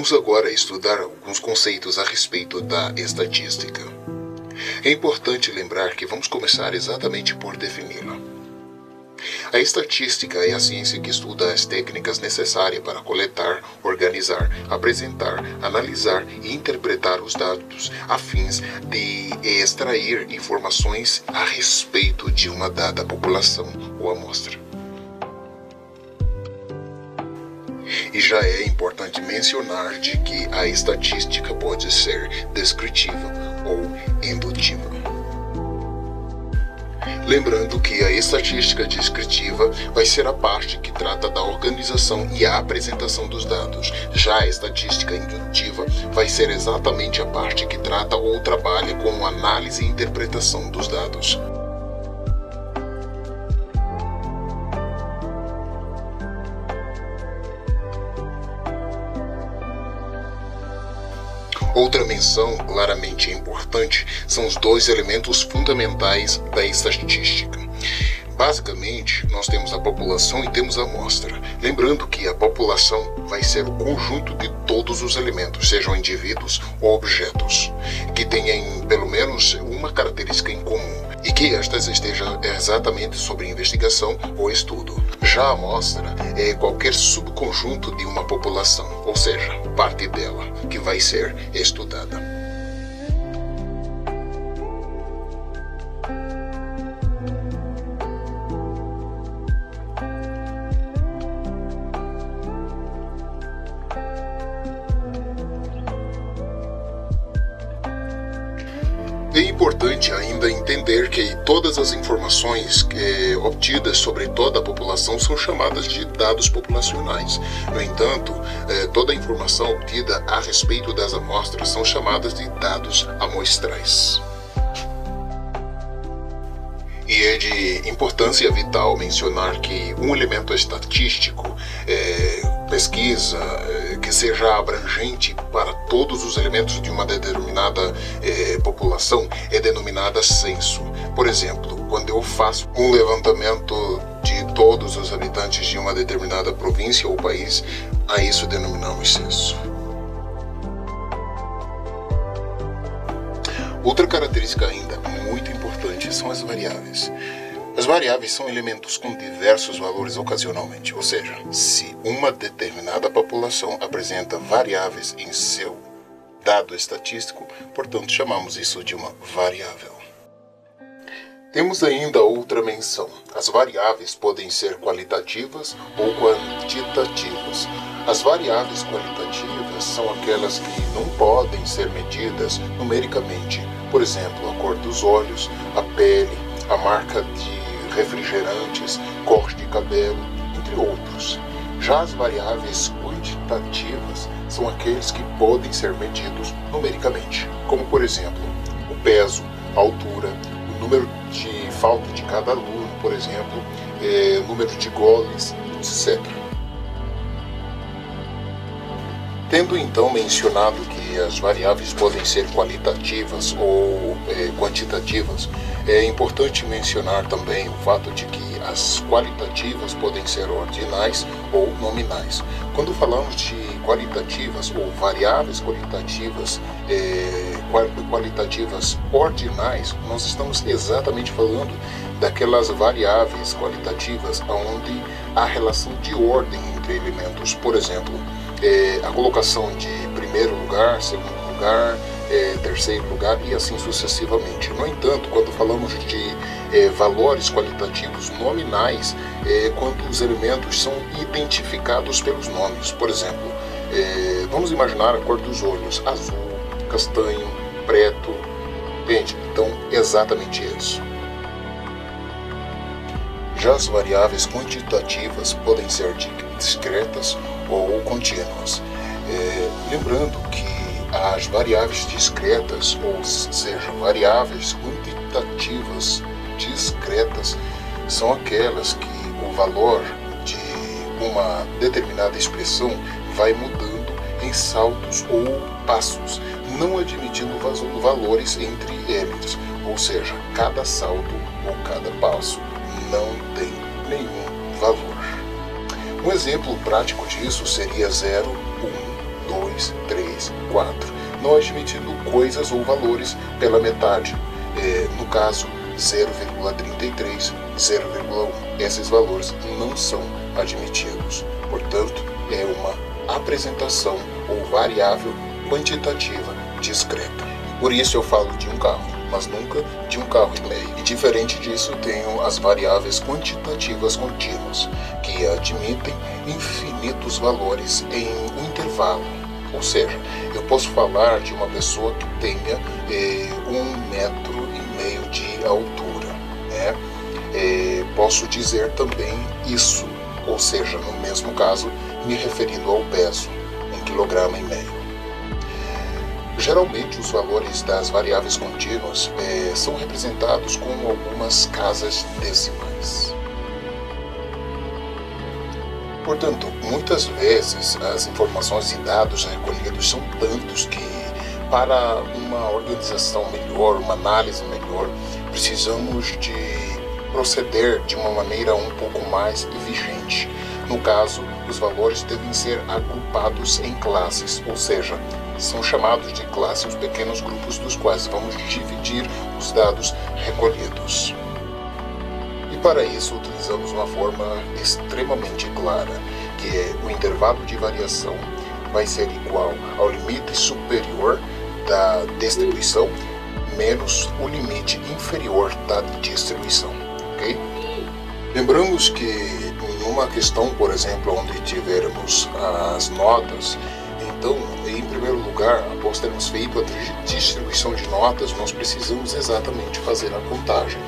Vamos agora estudar alguns conceitos a respeito da estatística. É importante lembrar que vamos começar exatamente por defini-la. A estatística é a ciência que estuda as técnicas necessárias para coletar, organizar, apresentar, analisar e interpretar os dados a fins de extrair informações a respeito de uma dada população ou amostra. E já é importante mencionar de que a estatística pode ser descritiva ou indutiva. Lembrando que a estatística descritiva vai ser a parte que trata da organização e a apresentação dos dados. Já a estatística indutiva vai ser exatamente a parte que trata ou trabalha com análise e interpretação dos dados. Outra menção claramente importante são os dois elementos fundamentais da estatística. Basicamente, nós temos a população e temos a amostra. Lembrando que a população vai ser o conjunto de todos os elementos, sejam indivíduos ou objetos, que tenham pelo menos uma característica em comum e que estas estejam exatamente sobre investigação ou estudo. Já a amostra é qualquer subconjunto de uma população, ou seja, parte dela, que vai ser estudada. É importante ainda entender que todas as informações obtidas sobre toda a população são chamadas de dados populacionais. No entanto, toda a informação obtida a respeito das amostras são chamadas de dados amostrais. E é de importância vital mencionar que um elemento estatístico, pesquisa, que seja abrangente para todos os elementos de uma determinada população, é denominada censo. Por exemplo, quando eu faço um levantamento de todos os habitantes de uma determinada província ou país, a isso denominamos censo. Outra característica ainda muito importante são as variáveis. As variáveis são elementos com diversos valores ocasionalmente, ou seja, se uma determinada população apresenta variáveis em seu dado estatístico, portanto chamamos isso de uma variável. Temos ainda outra menção. As variáveis podem ser qualitativas ou quantitativas. As variáveis qualitativas são aquelas que não podem ser medidas numericamente, por exemplo, a cor dos olhos, a pele, a marca de refrigerantes, corte de cabelo, entre outros. Já as variáveis quantitativas são aqueles que podem ser medidos numericamente, como por exemplo, o peso, a altura, o número de falta de cada aluno, por exemplo, número de goles, etc. Tendo então mencionado que as variáveis podem ser qualitativas ou quantitativas, é importante mencionar também o fato de que as qualitativas podem ser ordinais ou nominais. Quando falamos de qualitativas ou variáveis qualitativas, qualitativas ordinais, nós estamos exatamente falando daquelas variáveis qualitativas onde há relação de ordem entre elementos. Por exemplo, a colocação de primeiro lugar, segundo lugar, terceiro lugar e assim sucessivamente. No entanto, quando falamos de valores qualitativos nominais, quando os elementos são identificados pelos nomes. Por exemplo, vamos imaginar a cor dos olhos: azul, castanho, preto. Entende? Então, exatamente isso. Já as variáveis quantitativas podem ser discretas ou contínuas. Lembrando que as variáveis discretas, ou seja, variáveis quantitativas discretas, são aquelas que o valor de uma determinada expressão vai mudando em saltos ou passos, não admitindo valores entre eles, ou seja, cada salto ou cada passo não tem nenhum valor. Um exemplo prático disso seria 0, 1, 2, 3, 4, não admitindo coisas ou valores pela metade, no caso 0,33, 0,1. Esses valores não são admitidos. Portanto, é uma apresentação ou variável quantitativa discreta. Por isso eu falo de um carro, mas nunca de um carro e meio. E diferente disso, tenho as variáveis quantitativas contínuas, que admitem infinitos valores em um intervalo. Ou seja, eu posso falar de uma pessoa que tenha 1,5 metro de altura, né? Posso dizer também isso, ou seja, no mesmo caso, me referindo ao peso, 1,5 kg. Geralmente, os valores das variáveis contínuas são representados com algumas casas decimais. Portanto, muitas vezes as informações e dados recolhidos são tantos que, para uma organização melhor, uma análise melhor, precisamos de proceder de uma maneira um pouco mais vigente. No caso, os valores devem ser agrupados em classes, ou seja, são chamados de classe os pequenos grupos dos quais vamos dividir os dados recolhidos. E para isso utilizamos uma forma extremamente clara, que é o intervalo de variação vai ser igual ao limite superior da distribuição menos o limite inferior da distribuição, ok? Lembramos que numa questão, por exemplo, onde tivermos as notas, então, em primeiro lugar, após termos feito a distribuição de notas, nós precisamos exatamente fazer a contagem.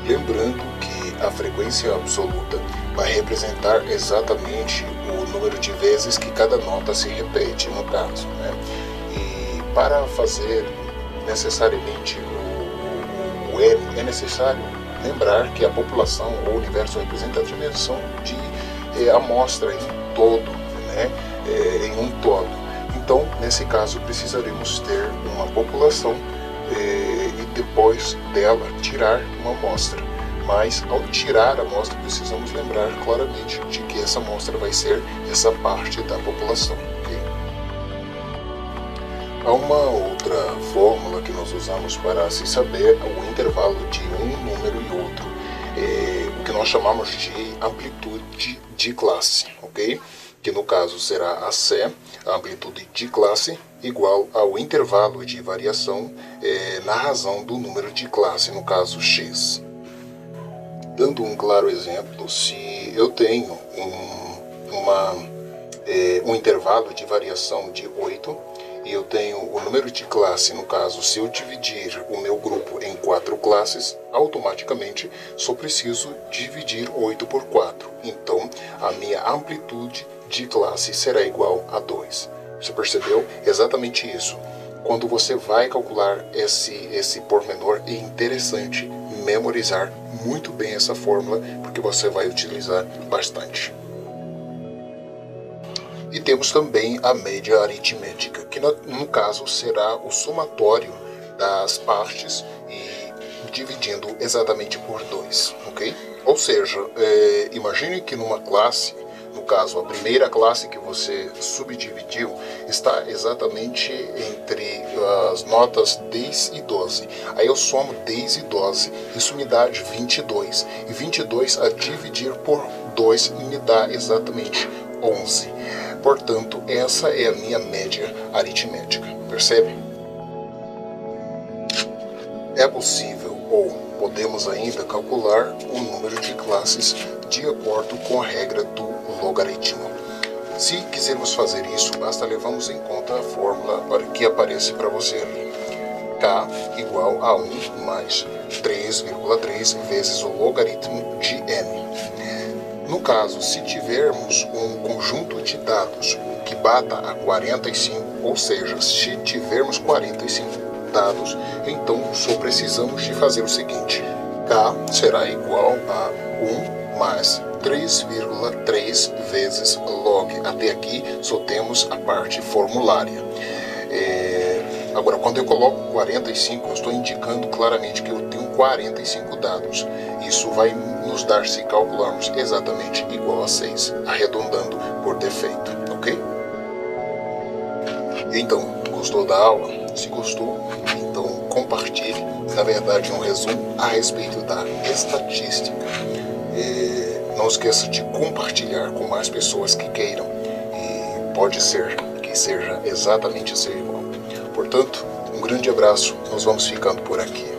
Lembrando que a frequência absoluta vai representar exatamente o número de vezes que cada nota se repete, no caso, né? E para fazer necessariamente o N, é necessário lembrar que a população ou o universo representa a dimensão de amostra em todo, né? Em um todo. Então, nesse caso, precisaremos ter uma população e depois dela tirar uma amostra. Mas, ao tirar a amostra, precisamos lembrar claramente de que essa amostra vai ser essa parte da população. Okay? Há uma outra fórmula que nós usamos para se saber o intervalo de um número e outro, o que nós chamamos de amplitude de classe, ok? Que no caso será a C, a amplitude de classe, igual ao intervalo de variação na razão do número de classe, no caso x. Dando um claro exemplo, se eu tenho um intervalo de variação de 8 e eu tenho o número de classe, no caso, se eu dividir o meu grupo em 4 classes, automaticamente só preciso dividir 8 por 4. Então, a minha amplitude de classe será igual a 2. Você percebeu? Exatamente isso. Quando você vai calcular esse pormenor, é interessante memorizar muito bem essa fórmula, porque você vai utilizar bastante. E temos também a média aritmética, que no caso será o somatório das partes e dividindo exatamente por 2, ok? Ou seja, imagine que numa classe, no caso a primeira classe que você subdividiu, está exatamente entre as notas 10 e 12. Aí eu somo 10 e 12, isso me dá 22. E 22 a dividir por 2 me dá exatamente 11. Portanto, essa é a minha média aritmética, percebe? É possível, ou podemos ainda calcular o número de classes de acordo com a regra do logaritmo. Se quisermos fazer isso, basta levarmos em conta a fórmula que aparece para você ali. K igual a 1 mais 3,3 vezes o logaritmo de n. No caso, se tivermos um conjunto de dados que bata a 45, ou seja, se tivermos 45 dados, então só precisamos de fazer o seguinte: K será igual a 1 mais 3,3 vezes log. Até aqui só temos a parte formulária. Agora, quando eu coloco 45, eu estou indicando claramente que eu tenho 45 dados. Isso vai nos dar, se calcularmos, exatamente igual a 6, arredondando por defeito, ok? Então, gostou da aula? Se gostou, então compartilhe. Na verdade, um resumo a respeito da estatística. Não esqueça de compartilhar com mais pessoas que queiram. E pode ser que seja exatamente seu irmão. Portanto, um grande abraço. Nós vamos ficando por aqui.